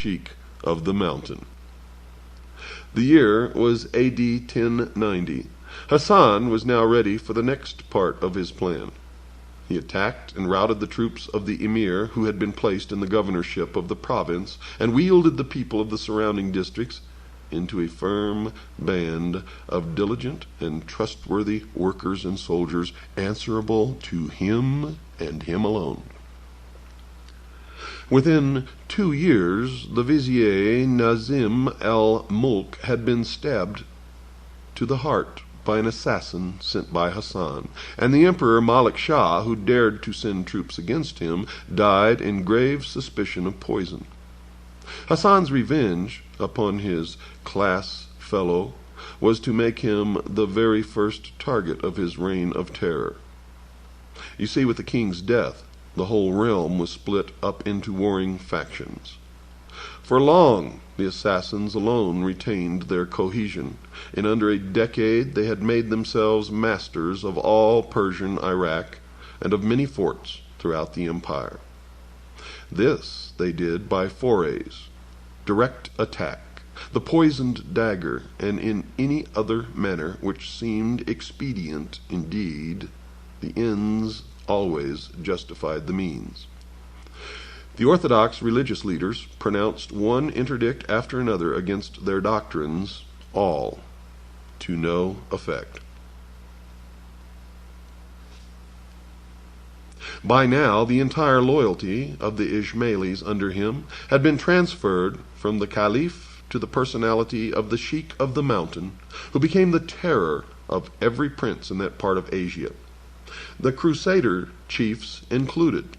Sheik of the Mountain. The year was A.D. 1090. Hassan was now ready for the next part of his plan. He attacked and routed the troops of the emir who had been placed in the governorship of the province, and wielded the people of the surrounding districts into a firm band of diligent and trustworthy workers and soldiers, answerable to him and him alone. Within 2 years, the vizier Nazim al-Mulk had been stabbed to the heart by an assassin sent by Hassan, and the Emperor Malik Shah, who dared to send troops against him, died in grave suspicion of poison. Hassan's revenge upon his class fellow was to make him the very first target of his reign of terror. You see, with the king's death, the whole realm was split up into warring factions. For long, the assassins alone retained their cohesion. In under a decade, they had made themselves masters of all Persian Iraq and of many forts throughout the empire. This they did by forays, direct attack, the poisoned dagger, and in any other manner which seemed expedient. Indeed, the ends always justified the means. The Orthodox religious leaders pronounced one interdict after another against their doctrines, all to no effect. By now, the entire loyalty of the Ismailis under him had been transferred from the Caliph to the personality of the Sheik of the Mountain, who became the terror of every prince in that part of Asia, the Crusader chiefs included.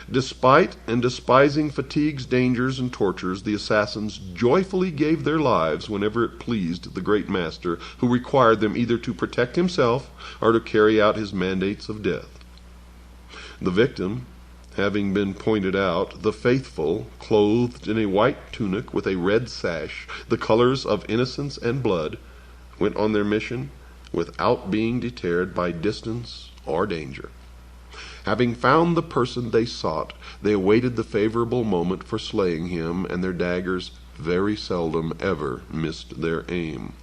Despite and despising fatigues, dangers, and tortures, the assassins joyfully gave their lives whenever it pleased the great master, who required them either to protect himself or to carry out his mandates of death. The victim, having been pointed out, the faithful, clothed in a white tunic with a red sash, the colors of innocence and blood, went on their mission without being deterred by distance or danger. Having found the person they sought, they awaited the favorable moment for slaying him, and their daggers very seldom ever missed their aim.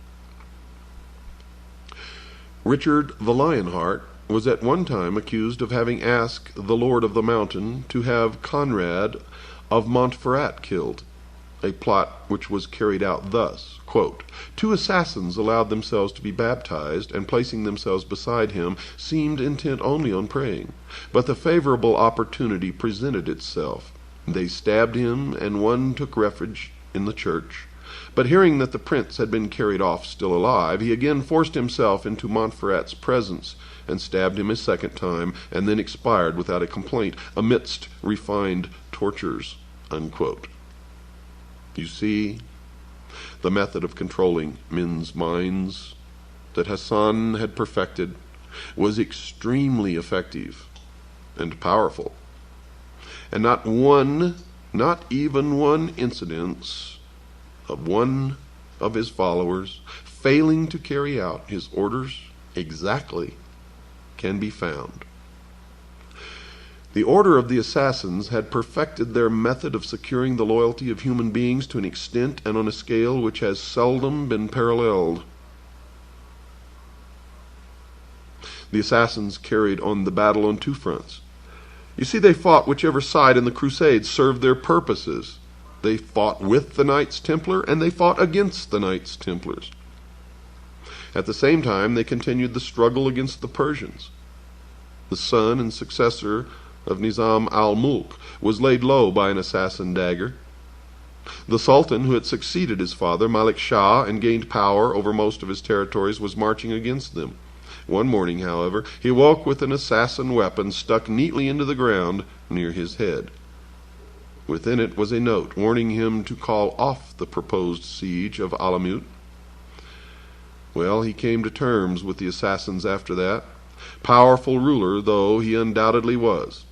Richard the Lionheart was at one time accused of having asked the Lord of the Mountain to have Conrad of Montferrat killed, a plot which was carried out thus, quote, 2 assassins allowed themselves to be baptized, and placing themselves beside him, seemed intent only on praying. But the favorable opportunity presented itself. They stabbed him, and one took refuge in the church. But hearing that the prince had been carried off still alive, he again forced himself into Montferrat's presence, and stabbed him a second time, and then expired without a complaint, amidst refined tortures, unquote. You see, the method of controlling men's minds that Hassan had perfected was extremely effective and powerful, and not even one incident of one of his followers failing to carry out his orders exactly can be found. The order of the assassins had perfected their method of securing the loyalty of human beings to an extent and on a scale which has seldom been paralleled. The assassins carried on the battle on 2 fronts. You see, they fought whichever side in the Crusades served their purposes. They fought with the Knights Templar, and they fought against the Knights Templars. At the same time, they continued the struggle against the Persians. The son and successor of Nizam al-Mulk was laid low by an assassin dagger. The Sultan, who had succeeded his father, Malik Shah, and gained power over most of his territories, was marching against them. One morning, however, he awoke with an assassin weapon stuck neatly into the ground near his head. Within it was a note warning him to call off the proposed siege of Alamut. Well, he came to terms with the assassins after that, powerful ruler though he undoubtedly was.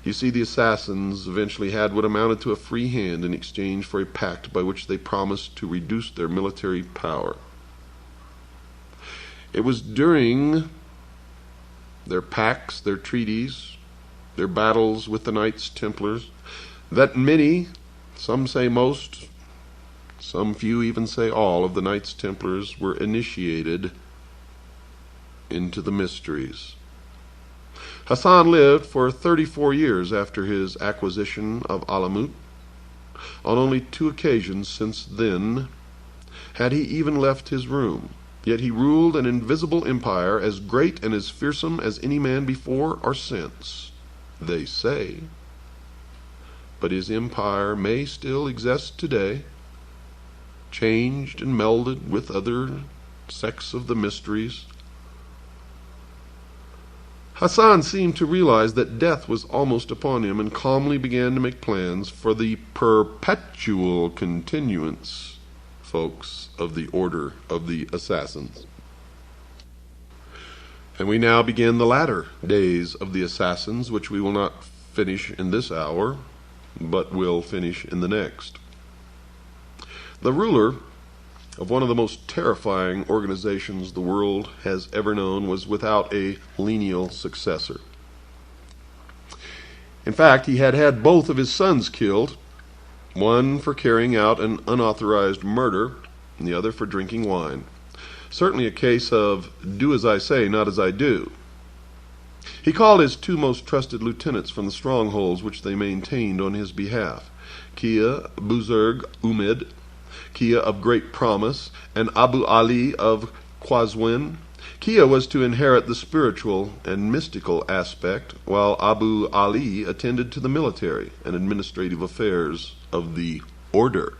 You see, the assassins eventually had what amounted to a free hand in exchange for a pact by which they promised to reduce their military power. It was during their pacts, their treaties, their battles with the Knights Templars, That many, some say most, some few even say all, of the Knights Templars were initiated into the mysteries. Hassan lived for 34 years after his acquisition of Alamut. On only 2 occasions since then had he even left his room, yet he ruled an invisible empire as great and as fearsome as any man before or since, they say. But his empire may still exist today, changed and melded with other sects of the mysteries. Hassan seemed to realize that death was almost upon him and calmly began to make plans for the perpetual continuance, folks, of the Order of the Assassins. And we now begin the latter days of the Assassins, which we will not finish in this hour, but will finish in the next. The ruler of one of the most terrifying organizations the world has ever known was without a lineal successor. In fact, he had both of his sons killed, one for carrying out an unauthorized murder, and the other for drinking wine. Certainly a case of do as I say, not as I do. He called his 2 most trusted lieutenants from the strongholds which they maintained on his behalf, Kia Buzurg Umid, Kia of Great Promise, and Abu Ali of Qazwin. Kia was to inherit the spiritual and mystical aspect, while Abu Ali attended to the military and administrative affairs of the order.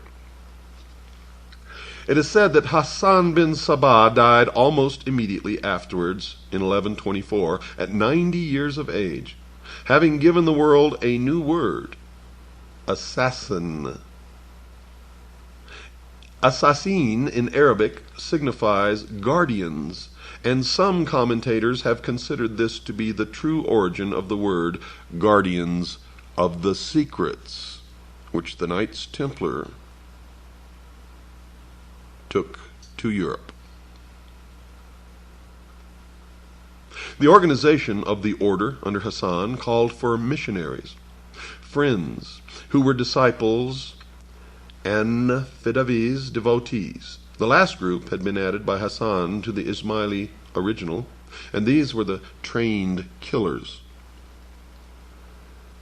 It is said that Hassan bin Sabah died almost immediately afterwards, in 1124, at 90 years of age, having given the world a new word, assassin. Assassin in Arabic signifies guardians, and some commentators have considered this to be the true origin of the word guardians of the secrets, which the Knights Templar took to Europe. The organization of the order under Hassan called for missionaries, friends who were disciples and Fidavis devotees. The last group had been added by Hassan to the Ismaili original, and these were the trained killers.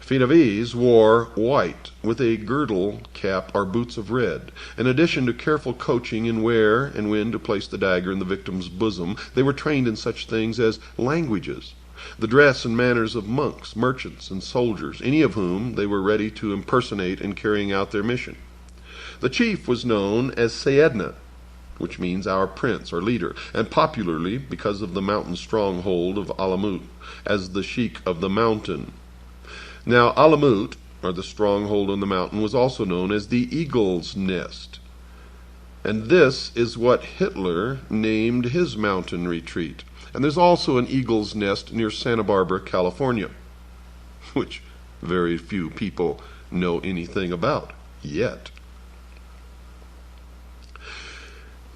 Fidavis wore white with a girdle cap or boots of red. In addition to careful coaching in where and when to place the dagger in the victim's bosom, they were trained in such things as languages, the dress and manners of monks, merchants, and soldiers, any of whom they were ready to impersonate in carrying out their mission. The chief was known as Sayyidna, which means our prince or leader, and popularly, because of the mountain stronghold of Alamut, as the Sheik of the mountain. Now Alamut, or the stronghold on the mountain, was also known as the Eagle's Nest, and this is what Hitler named his mountain retreat. And there's also an Eagle's Nest near Santa Barbara, California, which very few people know anything about yet.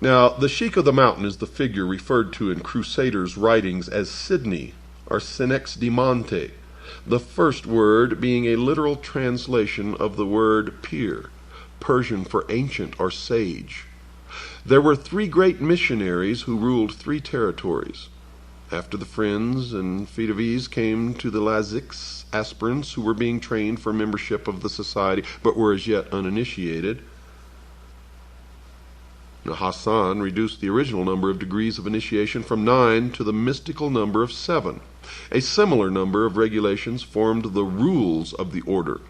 Now, the Sheik of the Mountain is the figure referred to in Crusaders' writings as Sidney, or Senex de Monte, the first word being a literal translation of the word pir, Persian for ancient or sage. There were 3 great missionaries who ruled 3 territories. After the Friends and Fidavis came to the Laziks, aspirants who were being trained for membership of the society but were as yet uninitiated. Now, Hassan reduced the original number of degrees of initiation from 9 to the mystical number of 7. A similar number of regulations formed the rules of the order.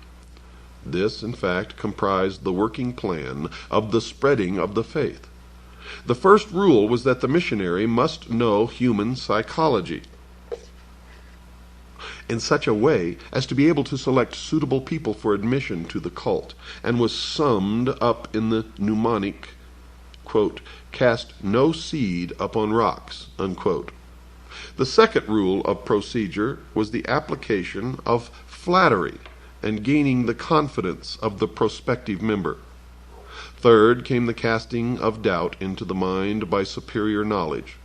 This, in fact, comprised the working plan of the spreading of the faith. The first rule was that the missionary must know human psychology in such a way as to be able to select suitable people for admission to the cult, and was summed up in the mnemonic, quote, cast no seed upon rocks, unquote. The second rule of procedure was the application of flattery and gaining the confidence of the prospective member. Third came the casting of doubt into the mind by superior knowledge.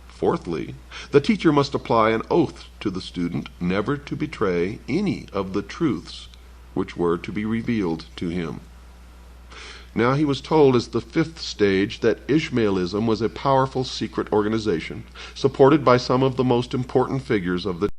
Fourthly, the teacher must apply an oath to the student never to betray any of the truths which were to be revealed to him. Now he was told as the fifth stage that Ishmaelism was a powerful secret organization, supported by some of the most important figures of the